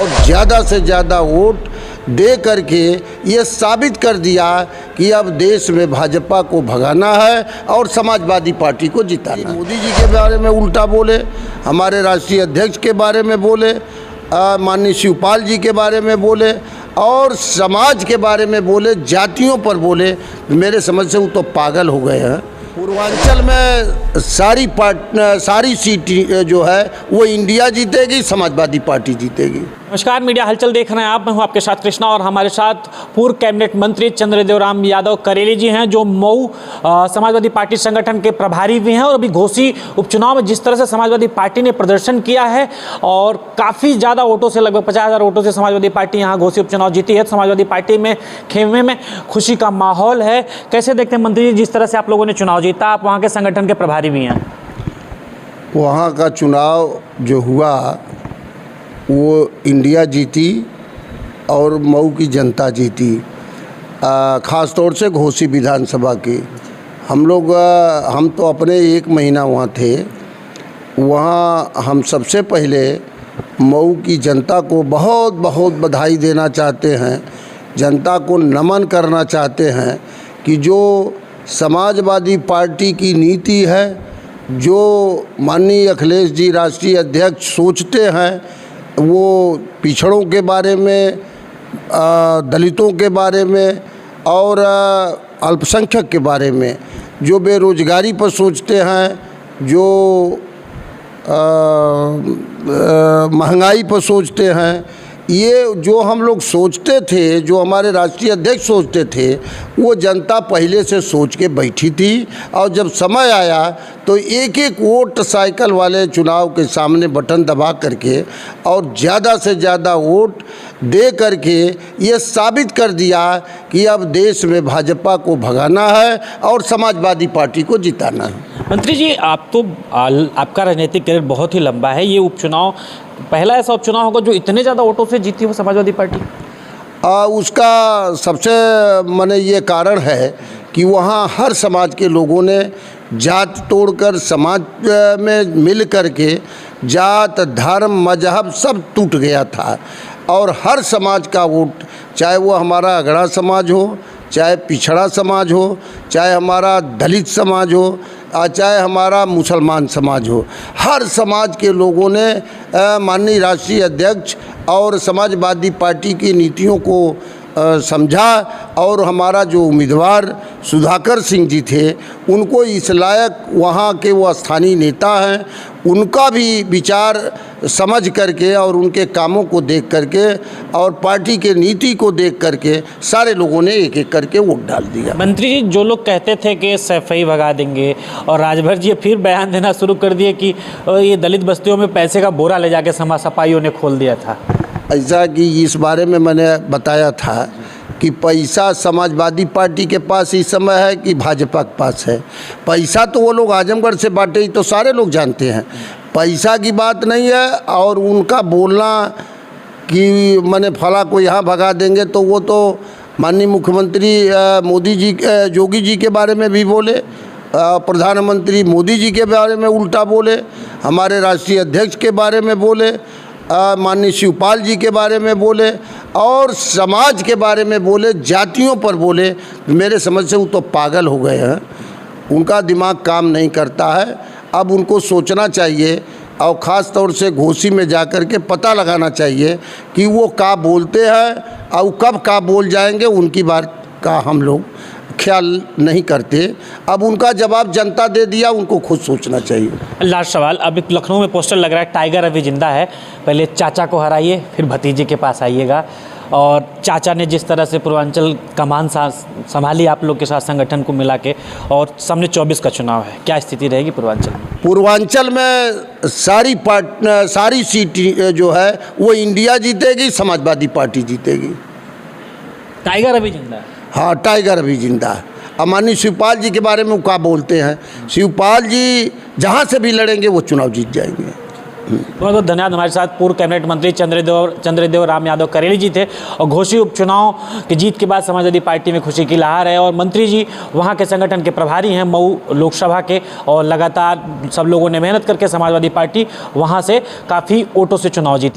और ज़्यादा से ज़्यादा वोट दे करके ये साबित कर दिया कि अब देश में भाजपा को भगाना है और समाजवादी पार्टी को जिताना है। मोदी जी के बारे में उल्टा बोले, हमारे राष्ट्रीय अध्यक्ष के बारे में बोले, माननीय शिवपाल जी के बारे में बोले और समाज के बारे में बोले, जातियों पर बोले। मेरे समझ से वो तो पागल हो गए हैं। पूर्वांचल में सारी सीट जो है वो इंडिया जीतेगी, समाजवादी पार्टी जीतेगी। नमस्कार, मीडिया हलचल देख रहे हैं आप। मैं हूं आपके साथ कृष्णा और हमारे साथ पूर्व कैबिनेट मंत्री चंद्रदेव राम यादव करेली जी हैं, जो मऊ समाजवादी पार्टी संगठन के प्रभारी भी हैं। और अभी घोसी उपचुनाव में जिस तरह से समाजवादी पार्टी ने प्रदर्शन किया है और काफ़ी ज़्यादा वोटों से, लगभग 50,000 वोटों से समाजवादी पार्टी यहाँ घोसी उपचुनाव जीती है। समाजवादी पार्टी में खेमे में खुशी का माहौल है। कैसे देखते हैं मंत्री जी, जिस तरह से आप लोगों ने चुनाव जीता, आप वहाँ के संगठन के प्रभारी भी हैं? वहाँ का चुनाव जो हुआ वो इंडिया जीती और मऊ की जनता जीती, ख़ास तौर से घोसी विधानसभा की। हम तो अपने 1 महीना वहाँ थे। वहाँ हम सबसे पहले मऊ की जनता को बहुत बहुत बधाई देना चाहते हैं, जनता को नमन करना चाहते हैं कि जो समाजवादी पार्टी की नीति है, जो माननीय अखिलेश जी राष्ट्रीय अध्यक्ष सोचते हैं, वो पिछड़ों के बारे में, दलितों के बारे में और अल्पसंख्यक के बारे में, जो बेरोजगारी पर सोचते हैं, जो महंगाई पर सोचते हैं, ये जो हम लोग सोचते थे, जो हमारे राष्ट्रीय अध्यक्ष सोचते थे, वो जनता पहले से सोच के बैठी थी। और जब समय आया तो एक एक वोट साइकिल वाले चुनाव के सामने बटन दबा करके और ज़्यादा से ज़्यादा वोट दे करके ये साबित कर दिया कि अब देश में भाजपा को भगाना है और समाजवादी पार्टी को जिताना है। मंत्री जी, आपका राजनीतिक करियर बहुत ही लंबा है। ये उपचुनाव पहला ऐसा उपचुनाव होगा जो इतने ज़्यादा वोटों से जीती हो समाजवादी पार्टी? उसका सबसे माने ये कारण है कि वहाँ हर समाज के लोगों ने जात तोड़कर समाज में मिल करके जात, धर्म, मजहब सब टूट गया था और हर समाज का वोट, चाहे वो हमारा अगड़ा समाज हो, चाहे पिछड़ा समाज हो, चाहे हमारा दलित समाज हो, चाहे हमारा मुसलमान समाज हो, हर समाज के लोगों ने माननीय राष्ट्रीय अध्यक्ष और समाजवादी पार्टी की नीतियों को समझा और हमारा जो उम्मीदवार सुधाकर सिंह जी थे, उनको इस लायक वहाँ के वो स्थानीय नेता हैं, उनका भी विचार समझ करके और उनके कामों को देख करके और पार्टी के नीति को देख करके सारे लोगों ने एक एक करके वोट डाल दिया। मंत्री जी, जो लोग कहते थे कि सफाई भगा देंगे और राजभर जी फिर बयान देना शुरू कर दिए कि ये दलित बस्तियों में पैसे का बोरा ले जाके सपाइयों ने खोल दिया था। ऐसा कि इस बारे में मैंने बताया था कि पैसा समाजवादी पार्टी के पास इस समय है कि भाजपा के पास है। पैसा तो वो लोग आजमगढ़ से बांटे ही तो सारे लोग जानते हैं, पैसा की बात नहीं है। और उनका बोलना कि मैंने फला को यहाँ भगा देंगे, तो वो तो माननीय मुख्यमंत्री मोदी जी, योगी जी के बारे में भी बोले, प्रधानमंत्री मोदी जी के बारे में उल्टा बोले, हमारे राष्ट्रीय अध्यक्ष के बारे में बोले, माननीय शिवपाल जी के बारे में बोले और समाज के बारे में बोले, जातियों पर बोले। मेरे समझ से वो तो पागल हो गए हैं, उनका दिमाग काम नहीं करता है। अब उनको सोचना चाहिए और ख़ास तौर से घोसी में जाकर के पता लगाना चाहिए कि वो क्या बोलते हैं और कब क्या बोल जाएंगे, उनकी बात का हम लोग ख्याल नहीं करते। अब उनका जवाब जनता दे दिया, उनको खुद सोचना चाहिए। लास्ट सवाल, अभी लखनऊ में पोस्टर लग रहा है टाइगर अभी जिंदा है, पहले चाचा को हराइए फिर भतीजे के पास आइएगा। और चाचा ने जिस तरह से पूर्वांचल कमान संभाली आप लोग के साथ संगठन को मिला के, और सामने 24 का चुनाव है, क्या स्थिति रहेगी पूर्वांचल में? पूर्वांचल में सारी सीट जो है वो इंडिया जीतेगी, समाजवादी पार्टी जीतेगी। टाइगर अभी जिंदा है? हाँ, टाइगर अभी जिंदा है। अब माननीय शिवपाल जी के बारे में क्या बोलते हैं, शिवपाल जी जहाँ से भी लड़ेंगे वो चुनाव जीत जाएंगे। बहुत बहुत धन्यवाद। हमारे साथ पूर्व कैबिनेट मंत्री चंद्रदेव राम यादव करेली जी थे। और घोसी उपचुनाव की जीत के बाद समाजवादी पार्टी में खुशी की लहर है। और मंत्री जी वहाँ के संगठन के प्रभारी हैं मऊ लोकसभा के, और लगातार सब लोगों ने मेहनत करके समाजवादी पार्टी वहाँ से काफ़ी वोटों से चुनाव जीती।